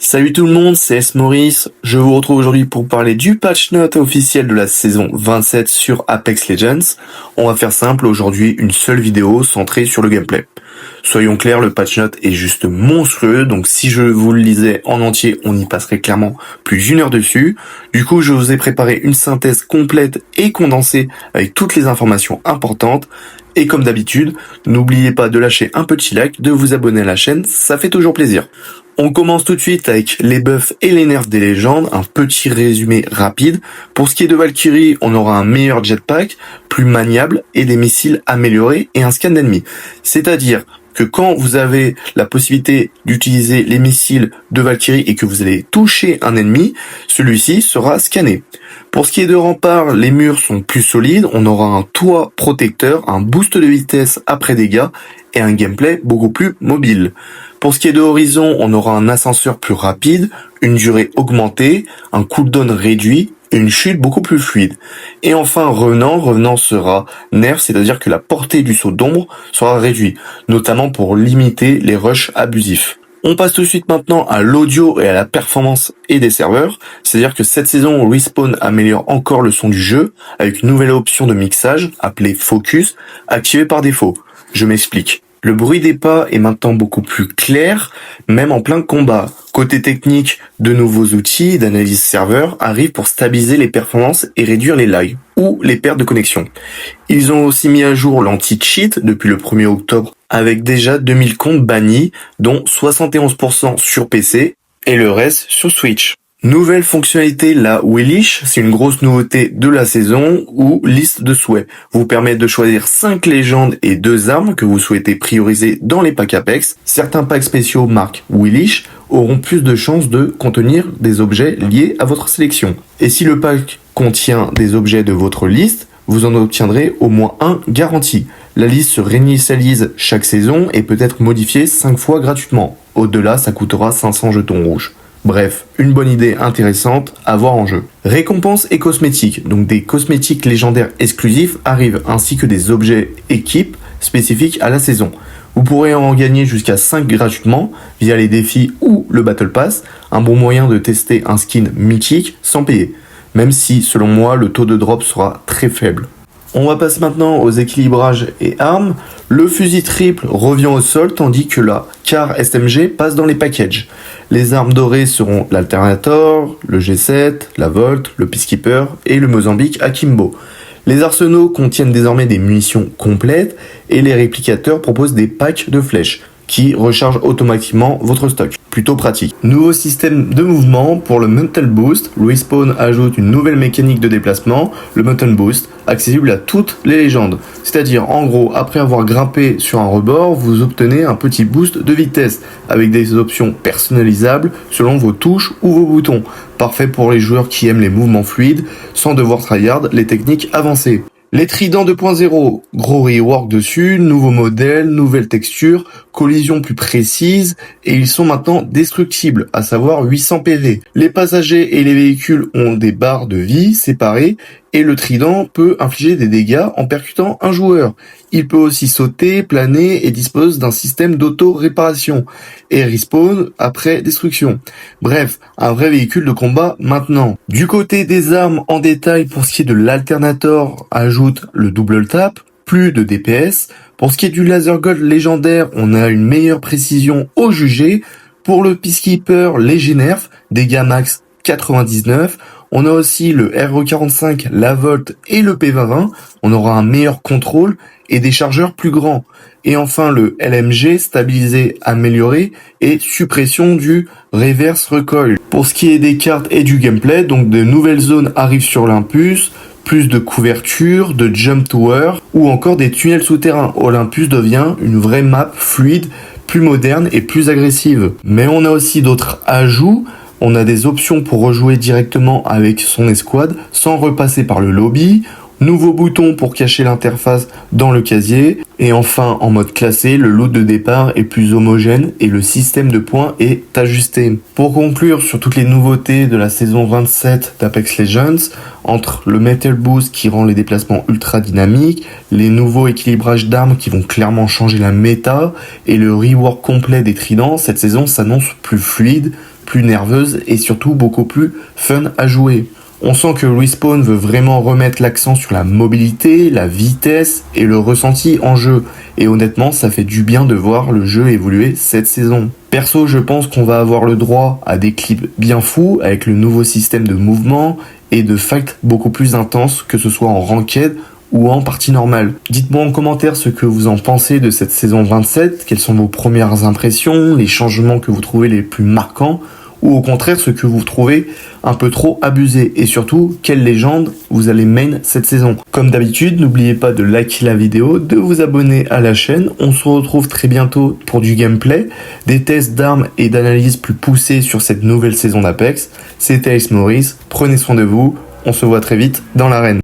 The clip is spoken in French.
Salut tout le monde, c'est S. Maurice. Je vous retrouve aujourd'hui pour parler du patch note officiel de la saison 27 sur Apex Legends. On va faire simple, aujourd'hui une seule vidéo centrée sur le gameplay. Soyons clairs, le patch note est juste monstrueux, donc si je vous le lisais en entier, on y passerait clairement plus d'une heure dessus. Du coup, je vous ai préparé une synthèse complète et condensée avec toutes les informations importantes. Et comme d'habitude, n'oubliez pas de lâcher un petit like, de vous abonner à la chaîne, ça fait toujours plaisir. On commence tout de suite avec les buffs et les nerfs des légendes, un petit résumé rapide. Pour ce qui est de Valkyrie, on aura un meilleur jetpack, plus maniable et des missiles améliorés et un scan d'ennemis. C'est-à-dire que quand vous avez la possibilité d'utiliser les missiles de Valkyrie et que vous allez toucher un ennemi, celui-ci sera scanné. Pour ce qui est de rempart, les murs sont plus solides, on aura un toit protecteur, un boost de vitesse après dégâts et un gameplay beaucoup plus mobile. Pour ce qui est de Horizon, on aura un ascenseur plus rapide, une durée augmentée, un cooldown réduit et une chute beaucoup plus fluide. Et enfin Revenant sera nerf, c'est-à-dire que la portée du saut d'ombre sera réduite, notamment pour limiter les rushs abusifs. On passe tout de suite maintenant à l'audio et à la performance et des serveurs, c'est-à-dire que cette saison, Respawn améliore encore le son du jeu avec une nouvelle option de mixage appelée Focus, activée par défaut. Je m'explique. Le bruit des pas est maintenant beaucoup plus clair, même en plein combat. Côté technique, de nouveaux outils d'analyse serveur arrivent pour stabiliser les performances et réduire les lags ou les pertes de connexion. Ils ont aussi mis à jour l'anti-cheat depuis le 1er octobre avec déjà 2000 comptes bannis, dont 71% sur PC et le reste sur Switch. Nouvelle fonctionnalité, la Wish, c'est une grosse nouveauté de la saison ou liste de souhaits. Vous permet de choisir 5 légendes et 2 armes que vous souhaitez prioriser dans les packs Apex. Certains packs spéciaux marque Wish auront plus de chances de contenir des objets liés à votre sélection. Et si le pack contient des objets de votre liste, vous en obtiendrez au moins un garanti. La liste se réinitialise chaque saison et peut être modifiée 5 fois gratuitement. Au-delà, ça coûtera 500 jetons rouges. Bref, une bonne idée intéressante à voir en jeu. Récompenses et cosmétiques, donc des cosmétiques légendaires exclusifs arrivent ainsi que des objets équipes spécifiques à la saison. Vous pourrez en gagner jusqu'à 5 gratuitement via les défis ou le Battle Pass, un bon moyen de tester un skin mythique sans payer, même si selon moi le taux de drop sera très faible. On va passer maintenant aux équilibrages et armes. Le fusil triple revient au sol tandis que la CAR SMG passe dans les packages. Les armes dorées seront l'Alternator, le G7, la Volt, le Peacekeeper et le Mozambique Akimbo. Les arsenaux contiennent désormais des munitions complètes et les réplicateurs proposent des packs de flèches qui rechargent automatiquement votre stock. Plutôt pratique. Nouveau système de mouvement pour le Mental Boost. Respawn ajoute une nouvelle mécanique de déplacement, le Mental Boost, accessible à toutes les légendes. C'est-à-dire, en gros, après avoir grimpé sur un rebord, vous obtenez un petit boost de vitesse avec des options personnalisables selon vos touches ou vos boutons. Parfait pour les joueurs qui aiment les mouvements fluides sans devoir tryhard les techniques avancées. Les tridents 2.0, gros rework dessus, nouveau modèle, nouvelle texture, collision plus précise et ils sont maintenant destructibles, à savoir 800 PV. Les passagers et les véhicules ont des barres de vie séparées et le trident peut infliger des dégâts en percutant un joueur. Il peut aussi sauter, planer et dispose d'un système d'auto-réparation et respawn après destruction. Bref, un vrai véhicule de combat maintenant. Du côté des armes en détail, pour ce qui est de l'Alternator, ajoute le double tap, plus de DPS. Pour ce qui est du laser gold légendaire, on a une meilleure précision au jugé. Pour le Peacekeeper léger nerf, dégâts max 99. On a aussi le RE45, la Volt et le P2020. On aura un meilleur contrôle et des chargeurs plus grands. Et enfin le LMG stabilisé amélioré et suppression du reverse recoil. Pour ce qui est des cartes et du gameplay, donc de nouvelles zones arrivent sur l'Olympus, plus de couverture, de jump tower ou encore des tunnels souterrains. Olympus devient une vraie map fluide, plus moderne et plus agressive. Mais on a aussi d'autres ajouts. On a des options pour rejouer directement avec son escouade sans repasser par le lobby. Nouveau bouton pour cacher l'interface dans le casier. Et enfin, en mode classé, le loot de départ est plus homogène et le système de points est ajusté. Pour conclure sur toutes les nouveautés de la saison 27 d'Apex Legends, entre le Metal Boost qui rend les déplacements ultra dynamiques, les nouveaux équilibrages d'armes qui vont clairement changer la méta et le rework complet des tridents, cette saison s'annonce plus fluide, plus nerveuse et surtout beaucoup plus fun à jouer. On sent que Respawn veut vraiment remettre l'accent sur la mobilité, la vitesse et le ressenti en jeu. Et honnêtement, ça fait du bien de voir le jeu évoluer cette saison. Perso, je pense qu'on va avoir le droit à des clips bien fous avec le nouveau système de mouvement et de fight beaucoup plus intense, que ce soit en ranked ou en partie normale. Dites-moi en commentaire ce que vous en pensez de cette saison 27, quelles sont vos premières impressions, les changements que vous trouvez les plus marquants, ou au contraire ce que vous trouvez un peu trop abusé, et surtout quelle légende vous allez main cette saison. Comme d'habitude, n'oubliez pas de liker la vidéo, de vous abonner à la chaîne. On se retrouve très bientôt pour du gameplay, des tests d'armes et d'analyses plus poussées sur cette nouvelle saison d'Apex. C'était Ace Maurice, prenez soin de vous, on se voit très vite dans l'arène.